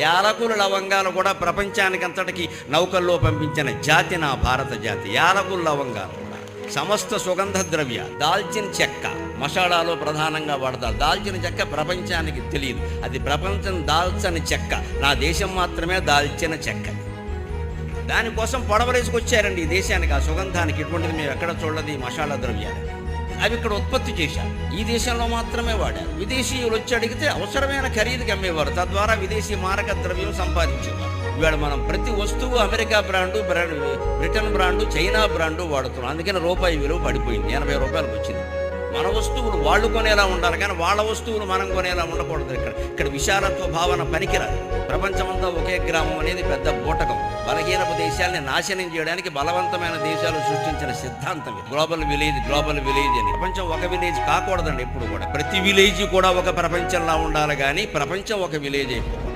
యాలకులు లవంగాలు కూడా ప్రపంచానికి అంతటికి నౌకల్లో పంపించిన జాతి నా భారత జాతి. యాలకులు లవంగాలు కూడా సమస్త సుగంధ ద్రవ్య, దాల్చిన చెక్క మసాలాలో ప్రధానంగా వాడతారు. దాల్చిన చెక్క ప్రపంచానికి తెలియదు, అది ప్రపంచం దాల్చని చెక్క. నా దేశం మాత్రమే దాల్చిన చెక్క. దానికోసం పొడవరేసుకొచ్చారండి ఈ దేశానికి. ఆ సుగంధానికి ఇటువంటిది మేము ఎక్కడ చూడలేదు. ఈ మసాలా ద్రవ్యాలు అవి ఇక్కడ ఉత్పత్తి చేశారు, ఈ దేశంలో మాత్రమే వాడారు. విదేశీయులు వచ్చి అడిగితే అవసరమైన ఖరీదుకి అమ్మేవారు, తద్వారా విదేశీ మారక ద్రవ్యం సంపాదించేవారు. ఇవాళ మనం ప్రతి వస్తువు America brand, Britain brand, China brand వాడుతున్నాం. అందుకని రూపాయి విలువ పడిపోయింది, 80 రూపాయలకు వచ్చింది. మన వస్తువులు వాళ్ళు కొనేలా ఉండాలి, కానీ వాళ్ళ వస్తువులు మనం కొనేలా ఉండకూడదు. ఇక్కడ విశాలత్వ భావన పనికిరాదు. ప్రపంచమంతా ఒకే గ్రామం అనేది పెద్ద బూటకం. బలహీనపు దేశాలని నాశనం చేయడానికి బలవంతమైన దేశాలు సృష్టించిన సిద్ధాంతం ఇది. గ్లోబల్ విలేజ్ అని. ప్రపంచం ఒక విలేజ్ కాకూడదండి ఎప్పుడు కూడా. ప్రతి విలేజ్ కూడా ఒక ప్రపంచంలా ఉండాలి, కానీ ప్రపంచం ఒక విలేజ్ అయిపోతుంది.